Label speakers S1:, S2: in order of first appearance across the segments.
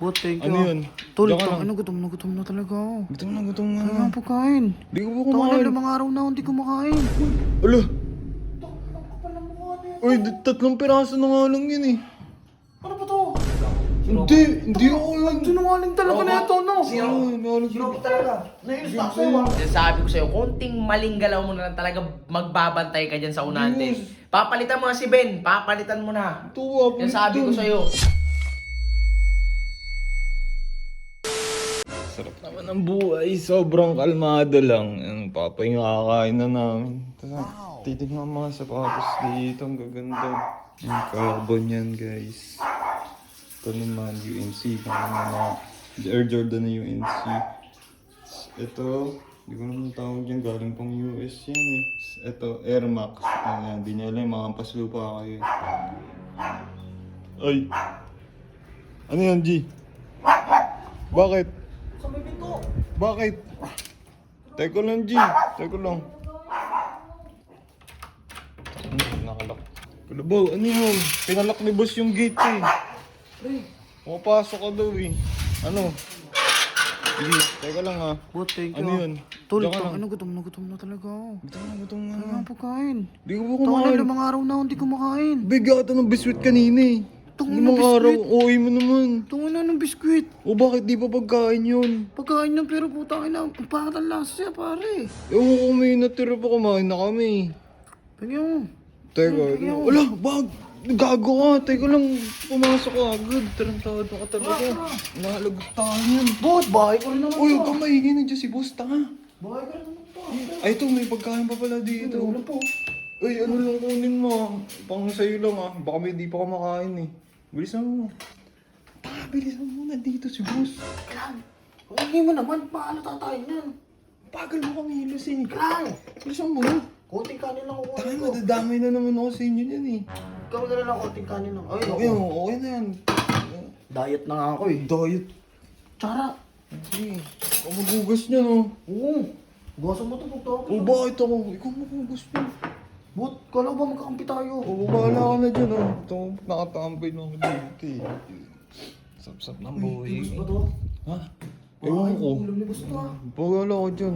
S1: Bot, thank you.
S2: Ano yun?
S1: Tol,
S2: Diyan ka lang.
S1: ano, gutom na talaga ako.
S2: Gutom na.
S1: Kaya ang pagkain.
S2: Di ko pa
S1: Tawa na,
S2: kumain.
S1: limang araw na ako hindi kumakain.
S2: Ala! Uy, 3 piraso na nga lang yun eh.
S1: Ano ba to?
S2: Hindi ako yun.
S1: Sinungaling talaga na ito, no?
S2: Sino
S1: talaga? Nainis na ako sa'yo, ah.
S3: Sabi ko sa'yo, konting maling galaw mo na lang talaga magbabantay ka dyan sa unante.
S2: Yes.
S3: Papalitan mo na si Ben, papalitan mo na.
S2: Tuwa po
S3: Yan sabi ko sa'yo.
S2: Sarap naman ang buhay. Sobrang kalmado lang. Ang papahinga kakain na namin. Tapos, titignan mga sapatos dito. Ang gaganda. Yung carbon yan, guys. Ito naman, UNC. Air Jordan na UNC. Ito, hindi ko naman tawag dyan. Galing pang US yan eh. Ito, Air Max. Ayan, di niya alam. Mga paslupa kayo. Ay! Ano yan, G? Bakit? Bakit? Teko lang, G. Teko lang. Nakalak. Kalabaw, ano yun? Pinalak ni boss yung gate eh. Pumapasok ka daw eh. Ano? Sige, teka lang ha.
S1: Bot, thank you.
S2: Ano yun?
S1: Tol,
S2: Diyan ka lang.
S1: ano, gutom na talaga ako.
S2: Gutom na.
S1: Kaya ang pagkain.
S2: Di ko pa
S1: Tawa na,
S2: kumain.
S1: limang araw na ako hindi kumakain.
S2: Bigyan ka ng biswit kanina eh.
S1: Tungin
S2: Limang
S1: ng
S2: araw,
S1: biskwit.
S2: uwi mo naman.
S1: Tungo na ng biskwit.
S2: O bakit di pa pagkain yun?
S1: Pagkain ng pero putangin na, ang pangat ang lasa siya, pare.
S2: Ewan ko may natira pa kumain na kami.
S1: Tingnan mo.
S2: Teka, wala, bag! Gago ka, teka lang, pumasok ka agad. Tarantado ka talaga. Nahalagot tayo yan.
S1: Bot, bahay ko rin naman
S2: Uy,
S1: to.
S2: huwag kang maingay na dyan si boss, tanga.
S1: Bahay ko rin naman to.
S2: Ay, ito, may pagkain pa pala dito.
S1: Ano po?
S2: Uy, ano lang kunin mo? Pang sa'yo lang ah. Baka may di pa kumakain eh. Bilisan mo. Tanga, bilisan mo na dito si boss.
S1: Kailan? Kung hindi mo naman, paano tatayin yan?
S2: Bagal mo kami hilos eh.
S1: Kailan?
S2: Bilisan mo na.
S1: Konting kanin lang ako.
S2: Tanga, madadamay na naman ako sa inyo yan eh.
S1: Ikaw na lang konting kanin lang. Ay,
S2: Okay,
S1: ako.
S2: okay na yan.
S1: Diet na nga ako eh.
S2: Diet.
S1: Tsara.
S2: Sige, ikaw magugas niya no.
S1: Oo. Gasa mo ito, puto ako.
S2: O bakit ako? Ikaw magugas niya.
S1: Bot, kala ba magkakampi tayo?
S2: O bahala ka na dyan oh. Ito, nakatambay na ako dito eh. Sap-sap ng buhay.
S1: Gusto ba to?
S2: Ha? Ewan ko.
S1: Ulam ni gusto ah.
S2: Bahala ka dyan.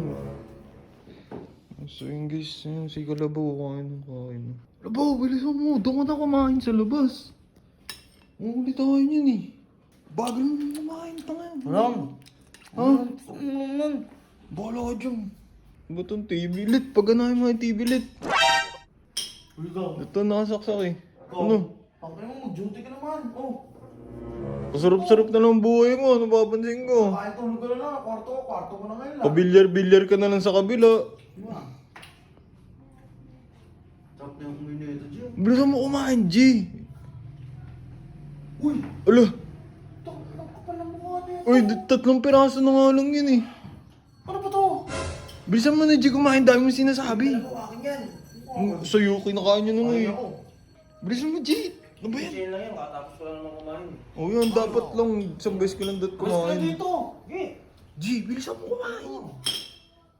S2: So yung guys, yun, si Kalabaw kain ng kain. Kalabaw, bilisan mo. Doon ka na kumain sa labas. Uli tayo yun eh. Bagal mo kumain, tanga.
S1: Ram.
S2: Ha? Bahala ka dyan. Ba't yung TV lit? Paganahin mo yung TV lit.
S1: Uy, ikaw.
S2: Ito nakasaksak eh. Ano?
S1: Ang ina mo, mag-duty ka naman. Oh.
S2: Kasarap-sarap na lang buhay mo. Ano papansin ko?
S1: Kahit tulog ka na lang. Kwarto ko na ngayon lang.
S2: Pabilyar-bilyar ka na lang sa kabila.
S1: Diba? Sarap na yung kumain na ito, Gio.
S2: Bilisan mo kumain, G.
S1: Uy!
S2: Ala.
S1: Tok, ang kapal ng mukha na yan.
S2: Uy, 3 piraso na nga lang yun eh.
S1: Ano ba to?
S2: Bilisan mo na, G. Kumain. Dami mo sinasabi.
S1: Ano akin yan?
S2: Sa'yo, kinakain nyo na nga
S1: Ay,
S2: eh.
S1: ako.
S2: Bilisan mo, G. Ano ba yan?
S1: Chill lang yan, katapos ko lang naman kumain.
S2: O yan, dapat lang. Isang beses ko lang dot
S1: Gusto na
S2: kumain.
S1: dito. Okay.
S2: G, bilisan mo kumain.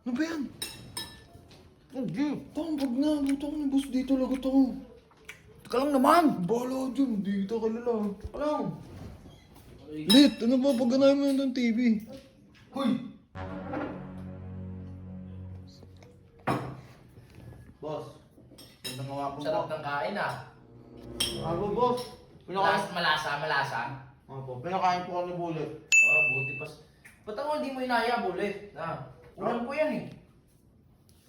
S2: Ano ba yan?
S1: Oh, Gio.
S2: Tambag na. Buto ko ng boss dito. Lagot ako.
S1: Teka lang naman.
S2: Bahala ka dyan. Hindi kita kilala.
S1: Teka lang.
S2: Lit, ano ba? Pag ganahin mo yung TV.
S1: Hoy! Boss, ganda nga po.
S3: Sarap ng kain ah.
S1: Ako, boss. Pinakain.
S3: Malasa.
S1: Opo, pinakain po ako ni Bullet.
S3: Oh, buti pa. Ba't ako hindi mo inaya, Bullet? Ulam ko yan eh.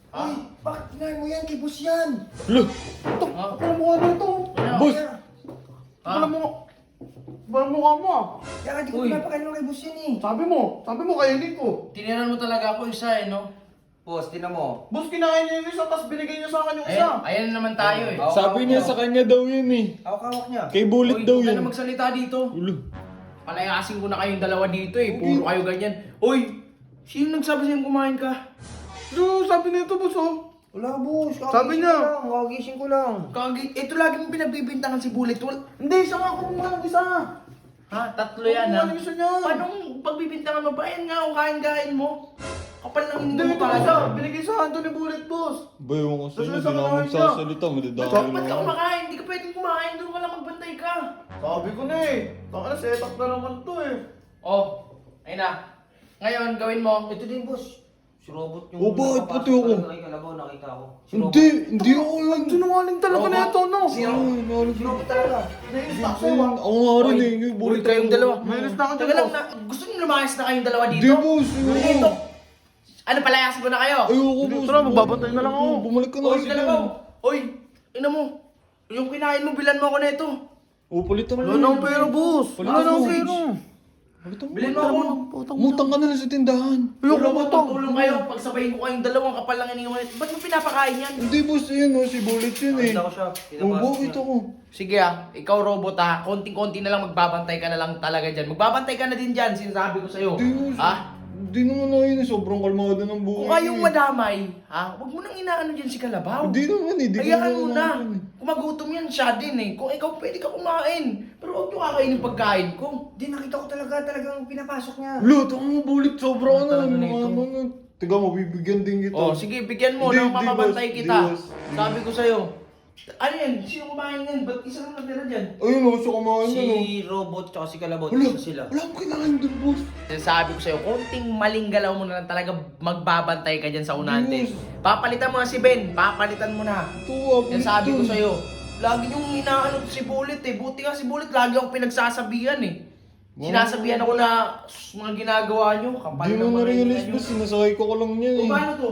S1: Ay, bakit kinain mo yan? Kay boss yan.
S2: Look!
S3: Ah,
S1: Kapal ang mukha na ito.
S2: Boss!
S1: Kapal ang mukha. Kapal ang mukha mo ah.
S4: Kaya hindi ko
S3: Uy.
S4: pinapakain kay boss yan eh.
S1: Sabi mo kainin ko.
S3: tiniran mo talaga ako isa eh, no?
S4: Boss, tinan mo.
S1: Boss, kinain niya yung isa, tapos binigay niya sa akin yung isa.
S3: Ayan naman tayo eh.
S2: Sabi niya sa kanya daw yun eh.
S4: Hawak-hawak niya.
S2: Kay Bullet
S3: Uy,
S2: daw
S3: huwag ka
S2: yun.
S3: na magsalita dito.
S2: Ulo.
S3: Palayasin ko na kayong dalawa dito eh. Puro kayo ganyan. Uy, sino nagsabi sa'yo kumain ka?
S1: So, sabi nito, boss oh.
S4: Wala boss,
S1: Sabi niya.
S4: Kakagising ko lang.
S3: Ito lagi mo pinagbibintangan si Bullet.
S1: Hindi, siya nga kumuha ng isa.
S3: Ha? Tatlo yan ha?
S1: Kumuha ng isa niya.
S3: Paano pagbibintangan mo ba? Ayan nga, kain-kain mo. Kapal lang
S1: Hindi,
S3: hindi mo
S1: ito
S3: pala.
S1: isa. Binigay sa akin to ni Bullet, boss.
S2: Bayo ko sa inyo,
S1: Tapos
S2: di na ako
S1: nakakain niya.
S2: magsasalita. Madadami
S3: Ba't ka
S2: lang ako.
S3: kumakain? Hindi ka pwedeng kumain. Doon ka lang magbantay ka.
S1: Sabi ko na eh. Taka na, set up na naman to eh.
S3: Oh, ayun na. Ngayon, gawin mo.
S4: Ito din, boss. Si Robot yung...
S2: Oh, bakit pati ako?
S4: Nakikalabaw, nakita ako. Si
S2: Hindi ako yun.
S1: Sinungaling talaga na ito, no?
S4: Si Robot talaga.
S1: Nainis na ako sa'yo, ah.
S2: Ako nga rin eh.
S3: Uy,
S2: Bulit
S3: kayong dalawa.
S1: Nainis na ako dyan,
S3: Taga lang
S1: boss.
S3: na, gusto niyo lumayas na kayong dalawa dito?
S2: Hindi, boss.
S3: Dito. Ano, palayasin ko na kayo?
S2: Ayoko, boss.
S1: Tara, magbabantay na lang ako.
S2: Bumalik ka na
S3: Uy,
S2: kasi
S3: dalawa.
S2: dyan.
S3: Uy, ina mo. Yung kinain mo, bilan mo ako na ito.
S2: Oh, palitan mo.
S1: Wala na akong pera, boss. Wala na akong pera.
S2: Palitan mo.
S3: Bilhin mo ako.
S2: Mutang ka na lang sa tindahan.
S1: Ayoko
S3: Tulong mo,
S1: utang.
S3: tulong kayo. Pagsabayin ko kayong dalawang kapal lang iniwan. Ba't mo pinapakain yan?
S2: Hindi, boss. Ayan, oh, si Bullet yun eh.
S4: Nakita ko siya.
S2: Oh, bakit ako?
S3: Sige ikaw robot konting-konti na lang magbabantay ka na lang talaga dyan. Magbabantay ka na din dyan, sinasabi ko sa'yo.
S2: Hindi, boss.
S3: Ha?
S2: Hindi naman ako yun. Sobrang kalmado ng buhay.
S3: Kung kayong madamay, huwag mo nang inaano dyan si Kalabaw.
S2: Hindi naman eh. Di ko
S3: Hayaan mo
S2: naman
S3: na.
S2: yun eh.
S3: Kung magutom yan, siya din eh. Kung ikaw pwede ka kumain. Pero huwag nyo kakainin yung pagkain ko.
S4: Di, nakita ko talagang pinapasok niya.
S2: Lot, ako mo Bullet. Sobra ka na.
S4: Talaga na ito.
S2: Tiga mo, bibigyan din kita.
S3: Oh, sige, bigyan mo
S2: Hindi,
S3: nang
S2: hindi,
S3: mamabantay
S2: boss.
S3: kita.
S2: Hindi, boss.
S3: Sabi ko sa'yo. Ano yan? Sino kumain yan? Ba't isa lang natira dyan?
S2: Ayun, oh, sa kumain
S4: Si
S2: yan, oh.
S4: Robot tsaka si Kalabaw,
S2: Wala,
S4: isa sila.
S2: wala akong kinain doon, boss.
S3: Sabi ko sa'yo, konting maling galaw mo na lang talaga magbabantay ka dyan sa unahan din.
S2: Yes.
S3: Papalitan mo na si Ben, papalitan mo na.
S2: Tuwa,
S3: Yan sabi ko sa'yo, lagi yung inaano si Bullet eh. Buti nga si Bullet, lagi akong pinagsasabihan eh. Sinasabihan ako na mga ginagawa nyo, kapal
S2: Hindi mo
S3: ng mga
S2: na-realize,
S3: nyo.
S2: boss. Sinasakay ko lang yan
S3: O
S2: eh.
S3: paano to?